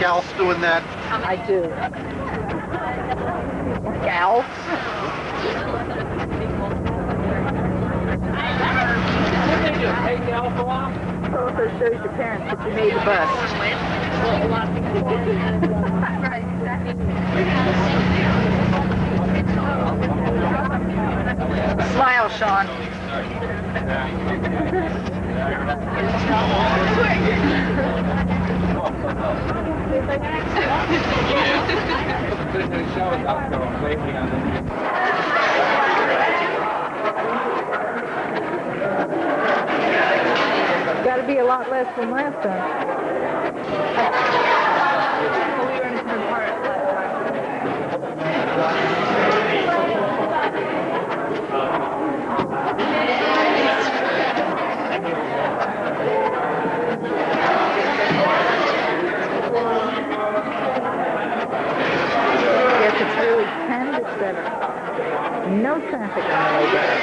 Gals doing that? I do. Gals? What did they do? Take the alpha off? Also shows your parents that you made the bus. Well, a lot of people did. Right, exactly. Smile, Sean. Got to be a lot less than last time. Well, we were in a different part last time. Yes, it's really 10 to 7. No traffic on the way down.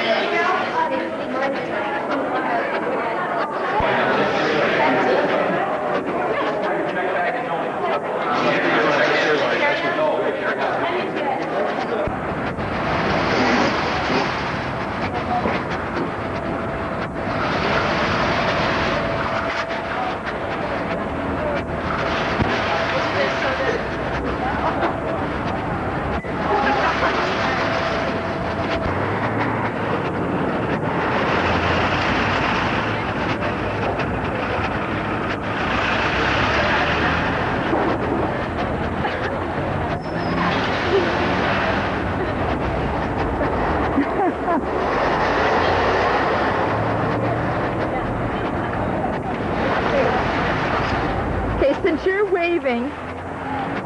Okay, since you're waving,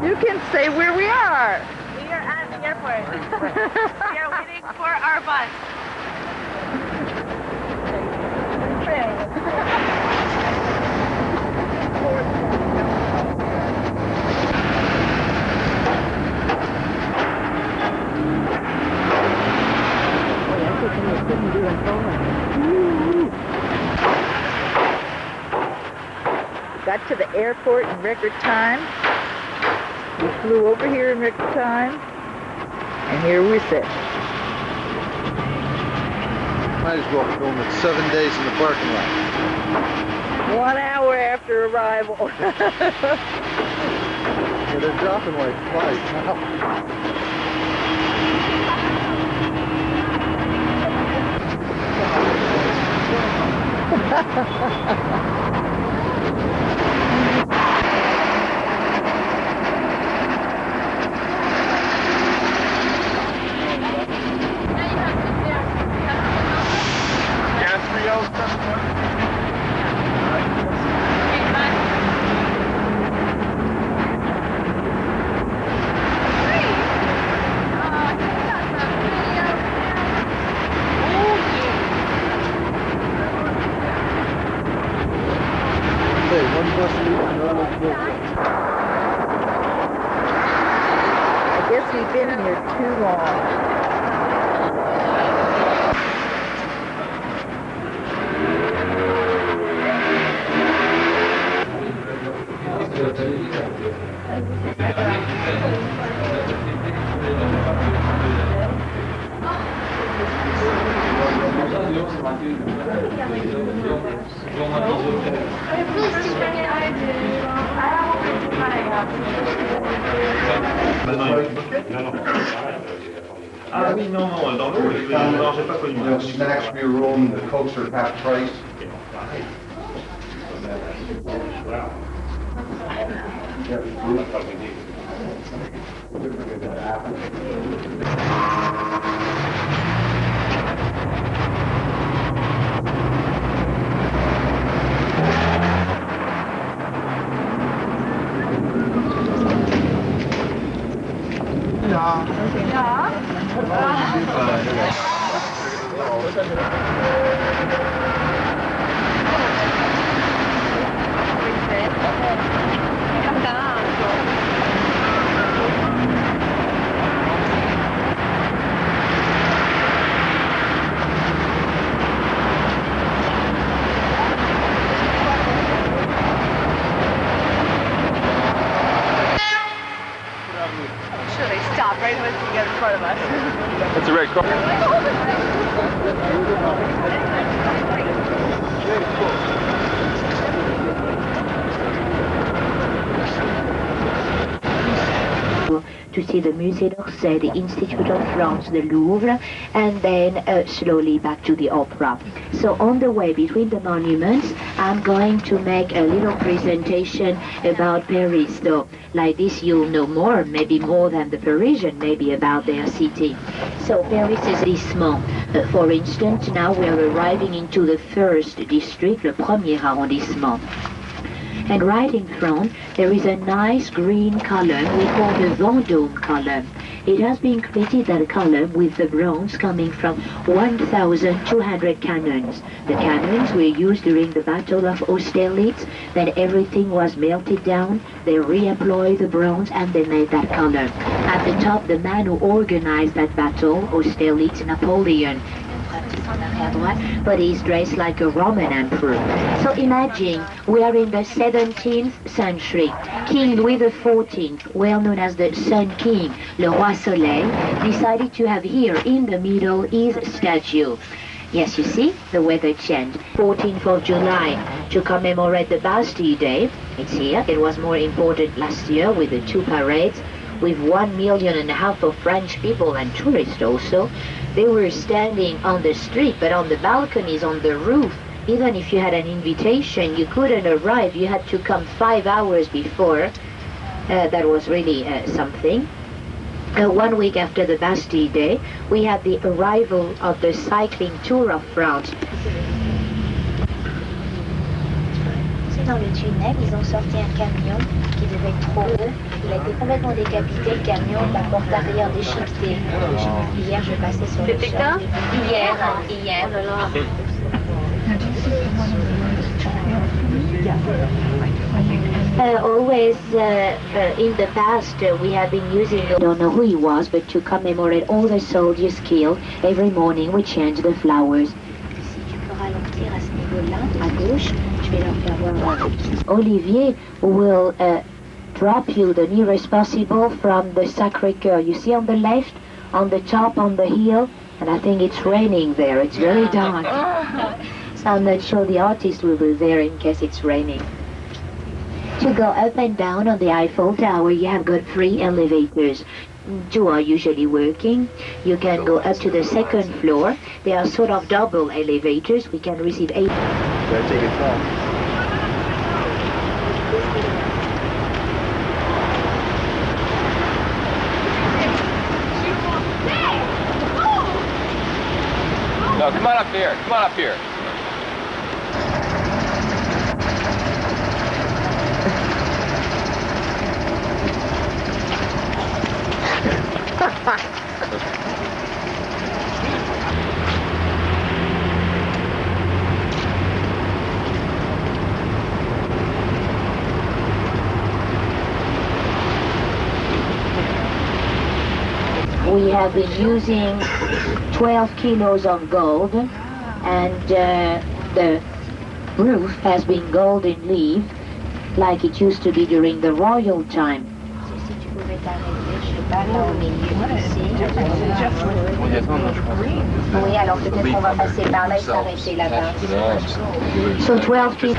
you can say where we are. We are at the airport. We are waiting for our bus. Got to the airport in record time. We flew over here in record time. And here we sit. Might as well film it 7 days in the parking lot. 1 hour after arrival. Yeah, they're dropping like flies now. I guess we've been here too long. Ah oui, non, non, dans l'eau, non, j'ai pas connu. Snacks for your room, the Cokes are half price. To see the Musée d'Orsay, the Institute of France, the Louvre, and then slowly back to the opera. So on the way between the monuments, I'm going to make a little presentation about Paris. So like this you'll know more, maybe more than the Parisian, maybe about their city. So Paris is this month. For instance, now we're arriving into the first district, le premier arrondissement. And right in front, there is a nice green column we call the Vendôme column. It has been created, that column, with the bronze coming from 1,200 cannons. The cannons were used during the Battle of Austerlitz. Then everything was melted down. They reemployed the bronze and they made that column. At the top, the man who organized that battle, Austerlitz, Napoleon. But he's dressed like a Roman emperor. So imagine, we are in the 17th century. King Louis XIV, well known as the Sun King, le Roi Soleil, decided to have here in the middle his statue. Yes, you see, the weather changed. 14th of July, to commemorate the Bastille Day. It's here. It was more important last year with the two parades, with 1.5 million of French people and tourists also. They were standing on the street, but on the balconies, on the roof. Even if you had an invitation, you couldn't arrive. You had to come 5 hours before. That was really something. 1 week after the Bastille Day, we had the arrival of the cycling Tour of France. Dans le tunnel, ils ont sorti un camion qui devait être trop haut. Il a été complètement décapité, le camion, la porte arrière déchiquetée. Hier, je passais sur le C'était quand? Hier. Always in the past we have been using, I don't know who he was, but to commemorate all the soldiers killed, every morning we change the flowers. Si tu peux ralentir à ce niveau-là, à gauche, je vais leur faire voir. Olivier will drop you the nearest possible from the Sacré-Cœur. You see on the left, on the top, on the hill, and I think it's raining there. It's very dark. So I'm not sure the artist will be there in case it's raining. To go up and down on the Eiffel Tower, you have got 3 elevators. 2 are usually working. You can go up to the 2nd floor. They are sort of double elevators. We can receive 8. Gotta take it home. No, come on up here. Come on up here. We have been using 12 kilos of gold, and the roof has been golden leaf like it used to be during the royal time. Si tu pouvais t'arrêter, je sais pas, là au milieu ici. Oui, alors peut-être qu'on va passer par là et s'arrêter là-bas. So 12 kilos.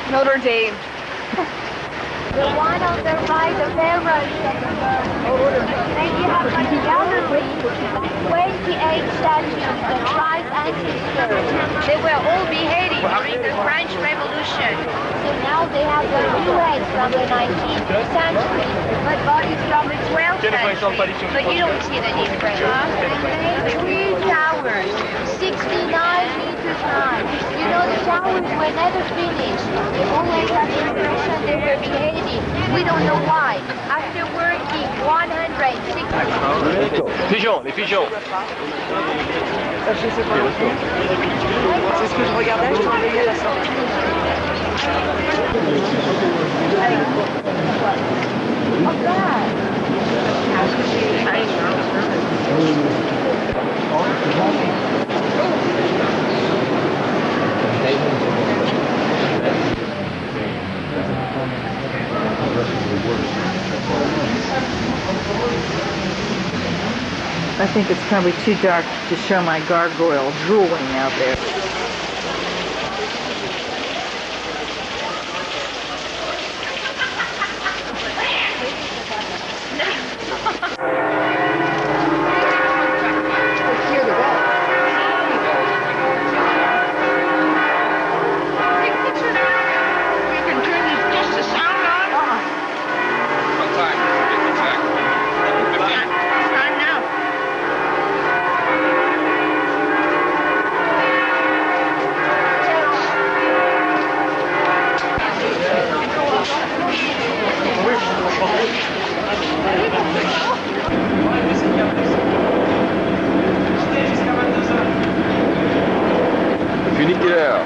Notre Dame. The one on the right, the parents of the birds. Then you have on the gallery 28 statues, the tribe's ancestors. They were all beheaded during the French Revolution. So now they have the new heads from the 19th century, but bodies from the 12th century. But you don't see the difference. Three towers, 69 meters high. You know, the towers were never finished. They always had the impression they were beheaded. We don't know why. After working 160 Pigeons, les pigeons. C'est ce que je regardais, je travaillais à la sortie. I think it's probably too dark to show my gargoyle drooling out there. What time? 50 seconds. 15. Funiculaire.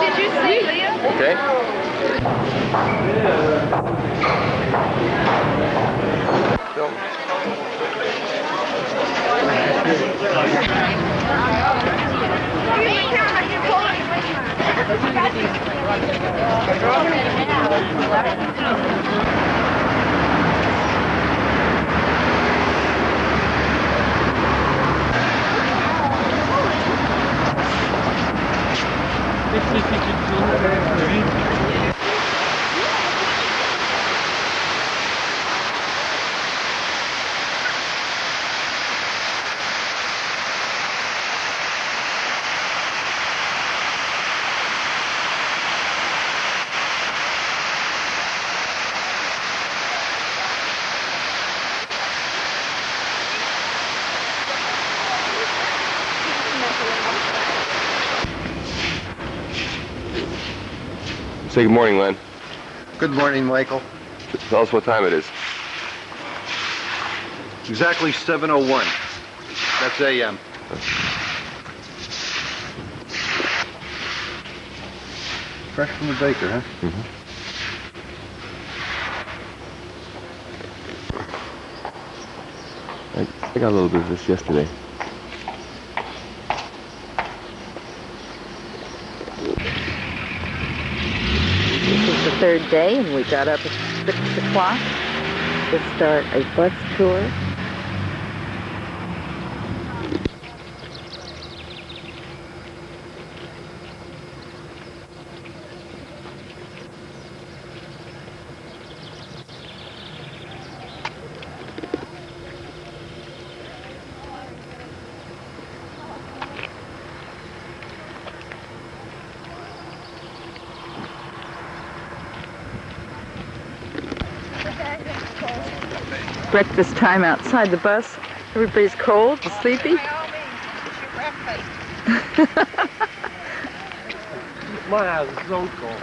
Did you see Leah? Okay. Say good morning, Len. Good morning, Michael. Tell us what time it is. Exactly 7:01. That's AM. Fresh from the baker, huh? Mm-hmm. I got a little bit of this yesterday. This is the third day, and we got up at 6 o'clock to start a bus tour. Breakfast time outside the bus. Everybody's cold and sleepy. By all means, eat your breakfast. My house is so cold.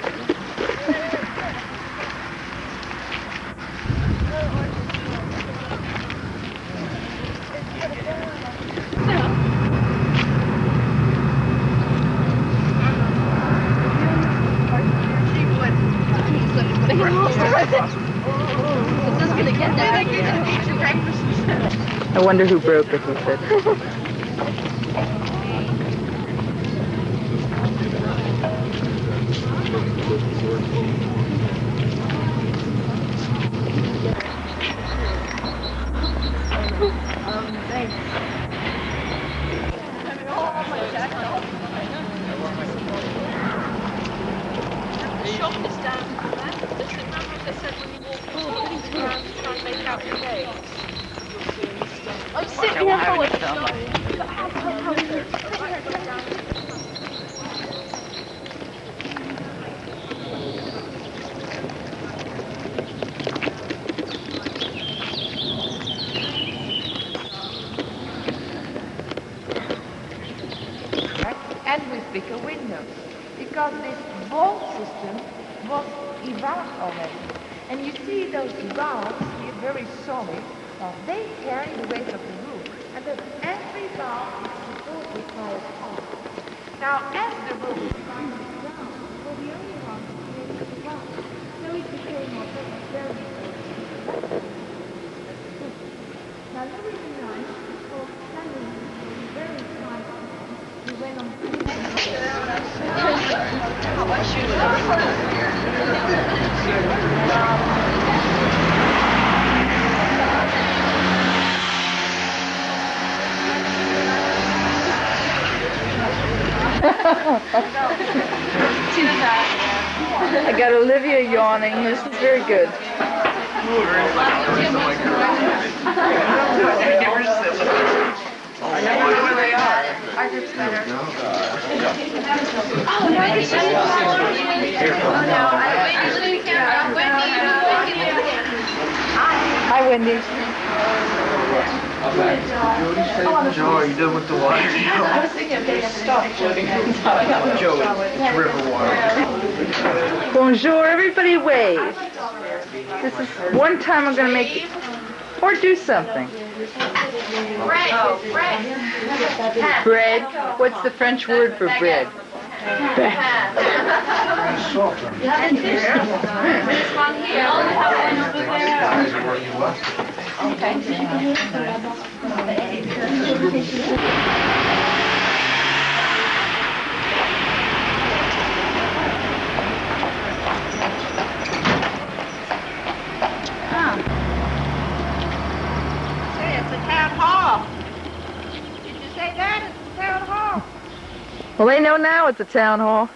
I wonder who broke it, he said. I'm sitting here full of and with bigger windows, because this vault system was evolved already. And you see those valves here, very solid, they carry the weight of the roof, and that every valve is supported by a pump. Now, as the roof is down, we're the only ones who created the valve. So it became very Now, Louis IX was standing very tight. He went on. I got Olivia yawning. This is very good. I know where they are. Our group's better. Oh, no, I Hi, Wendy. Joe, you done with the water? I was thinking of getting a stop floating outside. Joe, it's river water. Bonjour, everybody wave. This is one time I'm going to make it, or do something. Bread. What's the French word for bread? Well, they know now it's a town hall.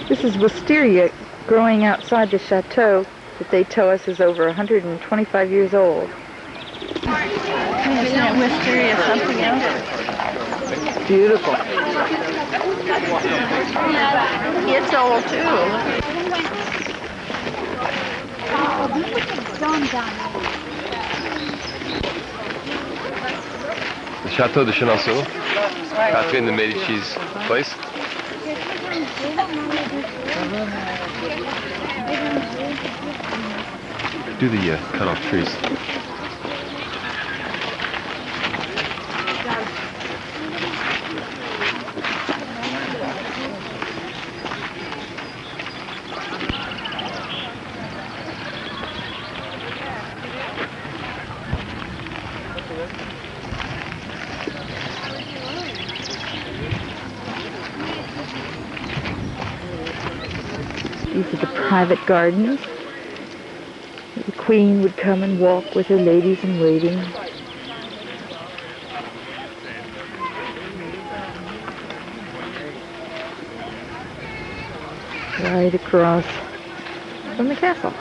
This is wisteria growing outside the chateau that they tell us is over 125 years old. Isn't it wisteria something else? Beautiful. It's old too. The Chateau de Chenonceau, Catherine de Medici's place. Do the cut off trees. These are the private gardens. The Queen would come and walk with her ladies in waiting. Right across from the castle.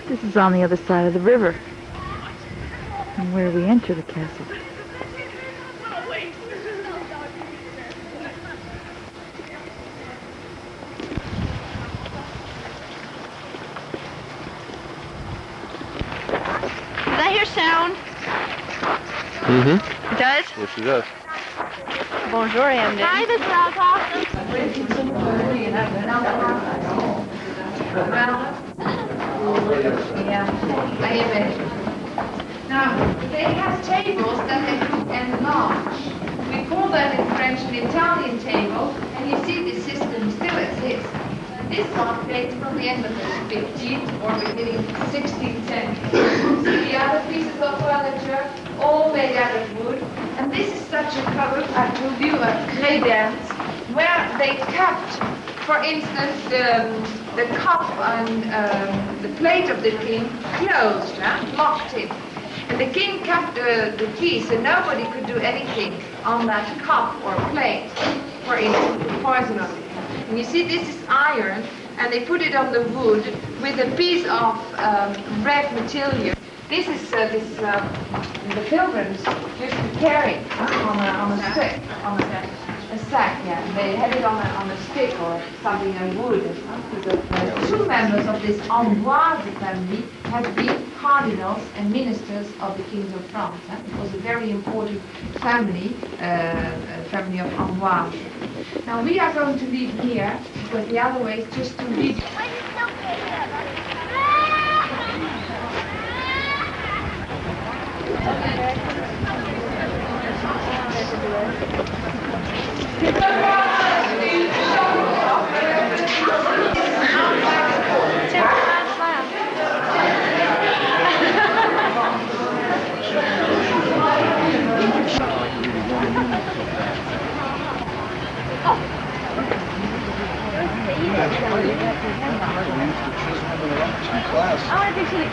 This is on the other side of the river, and where we enter the castle. Does that hear sound? Mm-hmm. It does? Yes, it does. Bonjour, Amden. Hi, Miss Now, they have tables that they cook enlarge. We call that in French an Italian table, and you see this system still exists. This one dates from the end of the 15th or beginning 16th century. See the other pieces of furniture, all made out of wood. And this is such a cover, I told you, a credence, where they kept, for instance, the cup and the plate of the king closed, locked in. And the king kept the key, so nobody could do anything on that cup or plate, for instance, poison on it. And you see, this is iron, and they put it on the wood with a piece of red material. This is the pilgrims used to carry on a stick, on a sack, yeah. They had it on a stick or something in wood. Two members of this Amboise family had been cardinals and ministers of the King of France. It was a very important family, family of Amboise. Now we are going to leave here because the other way is just to leave.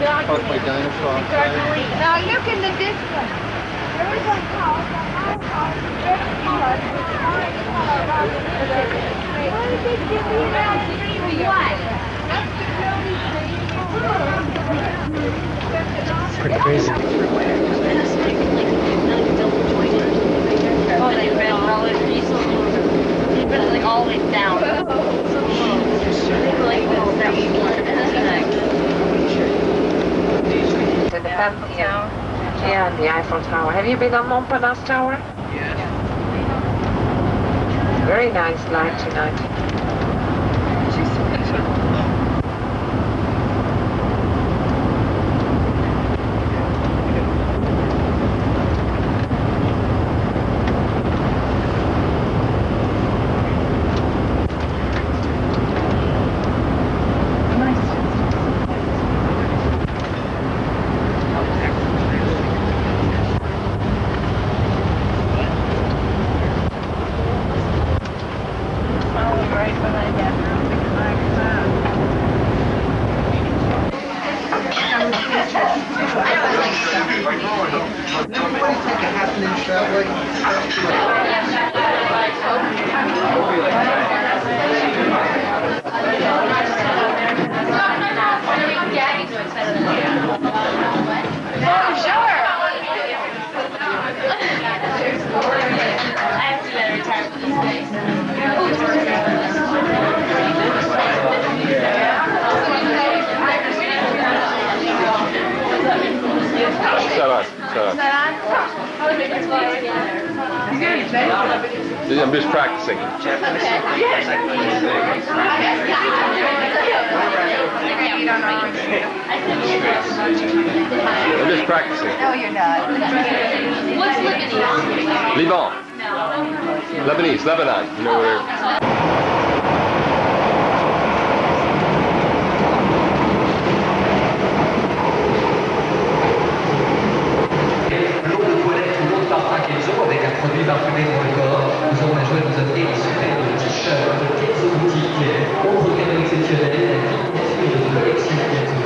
Parked by Dinosaur. Now look in the distance. There is a house, very colored, with orange color around the street. Why did they give me around the street with white? That's the Jody tree. It's pretty crazy. Oh, they ran all the way. They ran like all the way down. Like this. To the Pantheon. Yeah, and the Eiffel Tower. Have you been on Montparnasse Tower? Yes. Very nice light tonight. I'm just practicing. I'm just practicing. No, you're not. What's Lebanese? Liban. Lebanese, Lebanon. You know where? Avec un produit parfumé pour le corps, nous avons la joie de vous offrir les super de t-shirt de Kenzo Boutique, autre cadeau exceptionnel, la signature de collection Kenzo.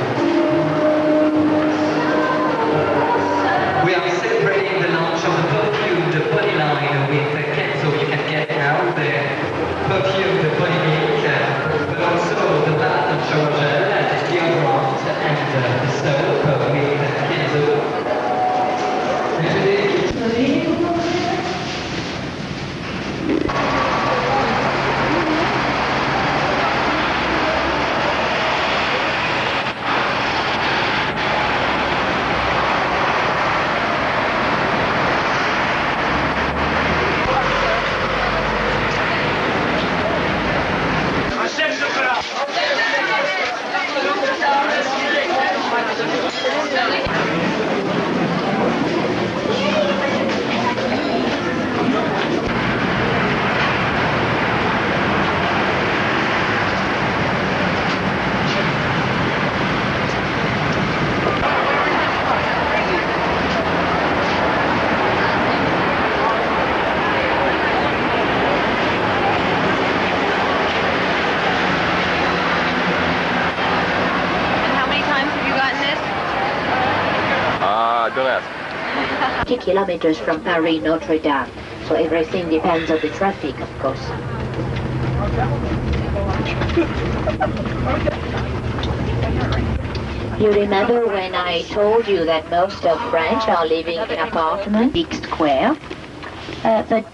We are celebrating the launch of the perfumed body line with Kenzo. You can get now the perfume Don't ask. 50 kilometers from Paris Notre Dame. So everything depends on the traffic, of course. You remember when I told you that most of French are living in apartments, big square? But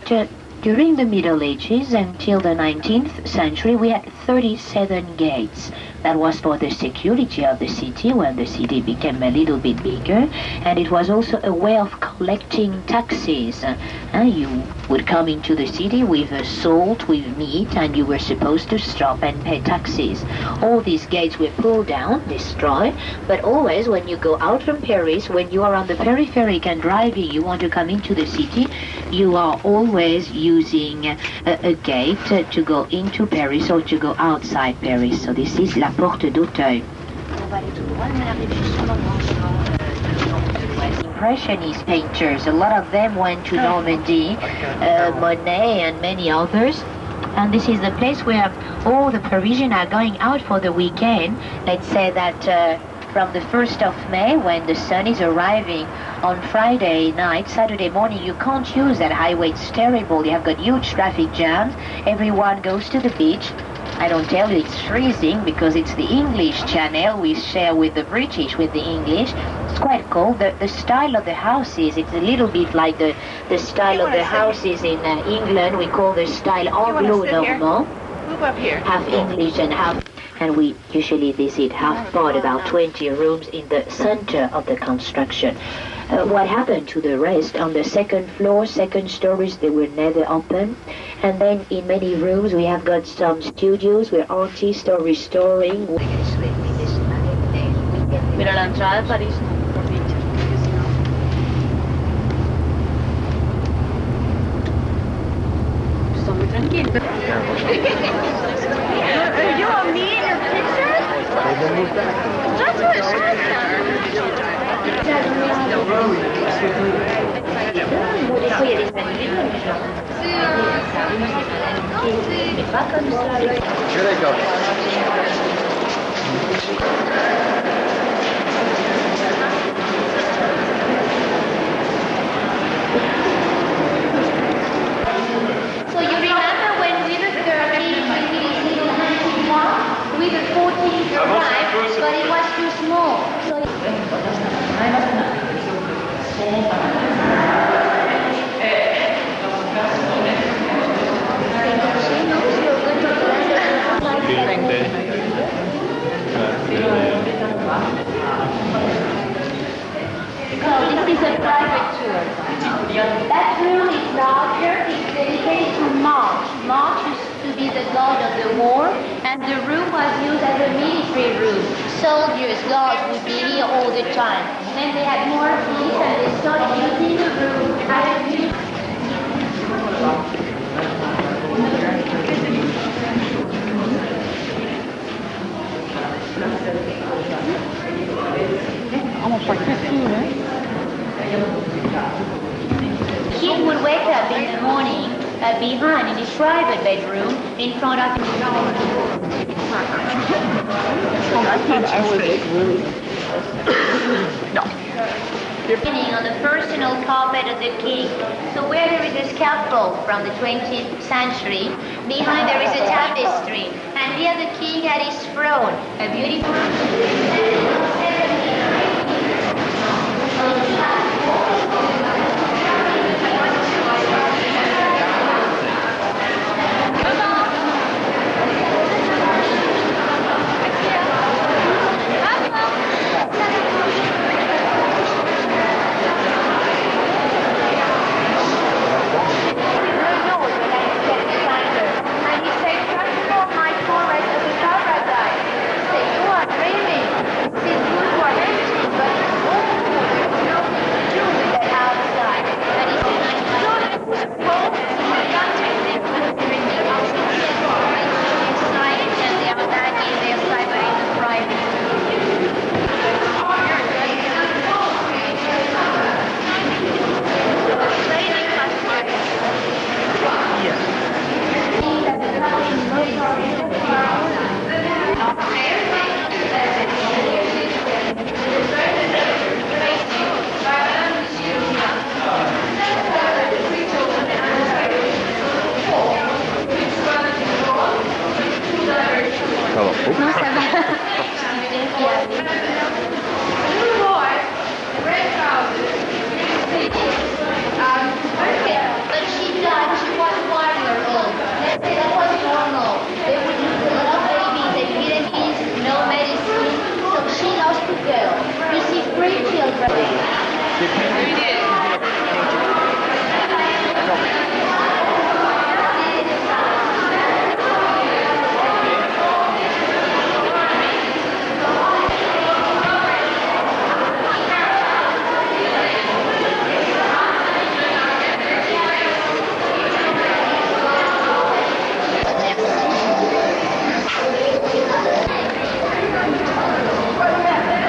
during the Middle Ages until the 19th century, we had 37 gates. That was for the security of the city when the city became a little bit bigger, and it was also a way of collecting taxes. You would come into the city with salt, with meat, and you were supposed to stop and pay taxes. All these gates were pulled down, destroyed, but always when you go out from Paris, when you are on the peripheric and driving, you want to come into the city, you are always using a gate to go into Paris or to go outside Paris. So this is La Porte d'Auteuil. Impressionist painters, a lot of them went to Normandy, Monet and many others. And this is the place where all the Parisians are going out for the weekend. Let's say that from the 1st of May, when the sun is arriving on Friday night, Saturday morning, you can't use that highway. It's terrible. You have got huge traffic jams. Everyone goes to the beach. I don't tell you it's freezing because it's the English channel we share with the British, with the English. It's quite cold. The style of the houses, it's a little bit like the style of the houses in England. We call the style Anglo-Normand. Move up here. Half English and half... And we usually visit half-part, about 20 rooms in the center of the construction. What happened to the rest? On the second floor, second stories, they were never open. And then in many rooms we have got some studios where artists are restoring. Mira la entrada de París. Está muy tranquilo. You want me in your picture? That's what it Here they go. So you remember when we were 13, when we did 91, we were 14 to arrive, but it was too small. So this is a private tour. That room is larger, it's dedicated to March. March used to be the god of the war, and the room was used as a military room. Soldiers, guards would be here all the time. Then they had more peace, and they started using the room as a military room. Almost like 15, eh? Kid would wake up in the morning behind in his private bedroom in front of his Sitting on the personal carpet of the king. So where there is a scaffold from the 20th century, behind there is a tapestry. And here the king had his throne, a beautiful... And he said, "First of all, my former as a paradise." He said, "You are dreaming." But she died, she was 1 year old. Let's say that was normal. They would eat a lot of babies, they didn't eat, no medicine, so she lost to go. You see, 3 children.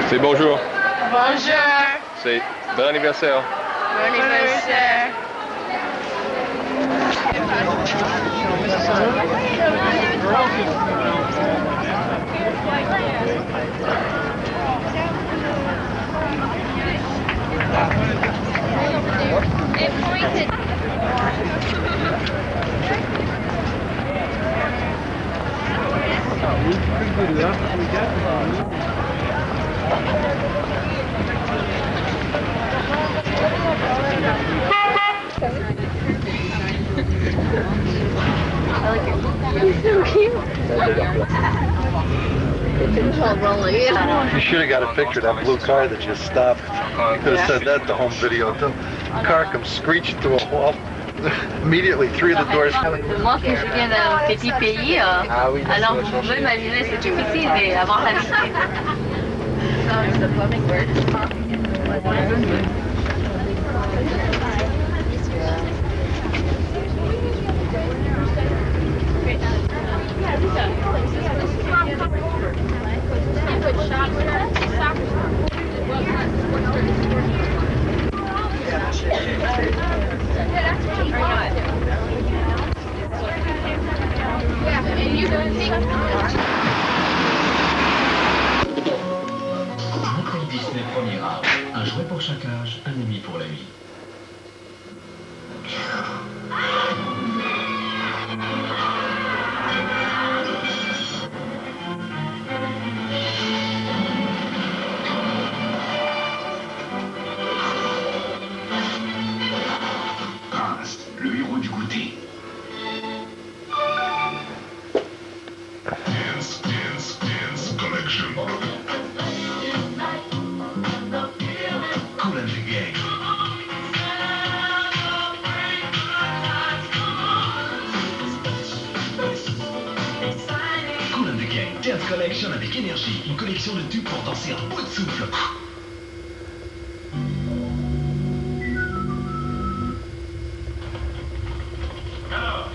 C'est bonjour. Bonjour. C'est bon anniversaire. Bon anniversaire. You should have got a picture of that blue car that just stopped. You could have said that the home video too. The car comes screeching through a wall. Immediately, 3 of the doors. Moi, que je viens d'un petit pays, alors vous pouvez imaginer, c'est difficile d'avoir l'habitude. Montréal Disney premier art. Un jouet pour chaque âge, un ami pour la vie. Prince, le héros du goûter. Dance Collection. Cool and the Gang. Cool and the Gang Dance Collection avec énergie. Une collection de tubes pour danser à bout de souffle. Alors,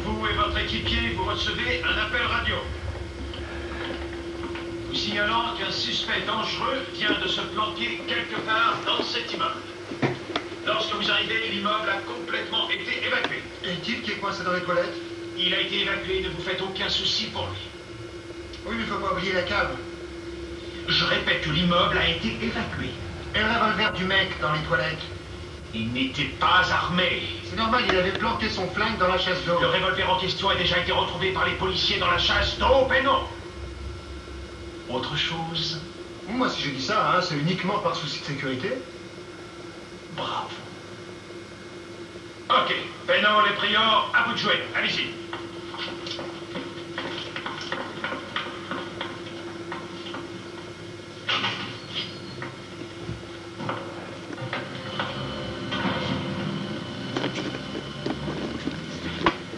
vous et votre équipier, vous recevez un appel radio. Vous signalant qu'un suspect dangereux vient de se planquer quelque part dans cet immeuble. Lorsque vous arrivez, l'immeuble a complètement été évacué. Et le type qui est coincé dans les toilettes? Il a été évacué, ne vous faites aucun souci pour lui. Oui, mais il faut pas oublier la cave. Je répète que l'immeuble a été évacué. Et le revolver du mec dans les toilettes? Il n'était pas armé. C'est normal, il avait planqué son flingue dans la chasse d'eau. Le revolver en question a déjà été retrouvé par les policiers dans la chasse d'eau, mais non. Autre chose? Moi, si je dis ça, c'est uniquement par souci de sécurité. Bravo. Ok, Pénaud, les priors, à vous de jouer. Allez-y.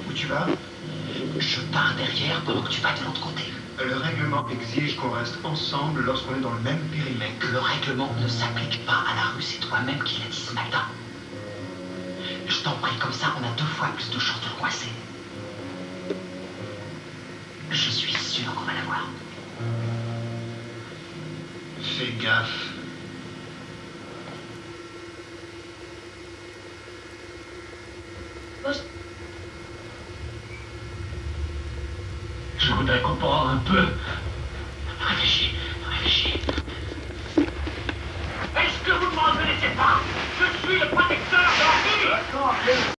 Où tu vas? Je pars derrière pendant que tu vas de l'autre côté. Le règlement exige qu'on reste ensemble lorsqu'on est dans le même périmètre. Le règlement ne s'applique pas à la rue, c'est toi-même qui l'as dit ce matin. Je t'en prie, comme ça, on a 2 fois plus de chances de le coincer. Je suis sûr qu'on va l'avoir. Fais gaffe. Je voudrais comprendre un peu. Réfléchis, réfléchis. Est-ce que vous ne me reconnaissez pas? Je suis le protecteur de la ville.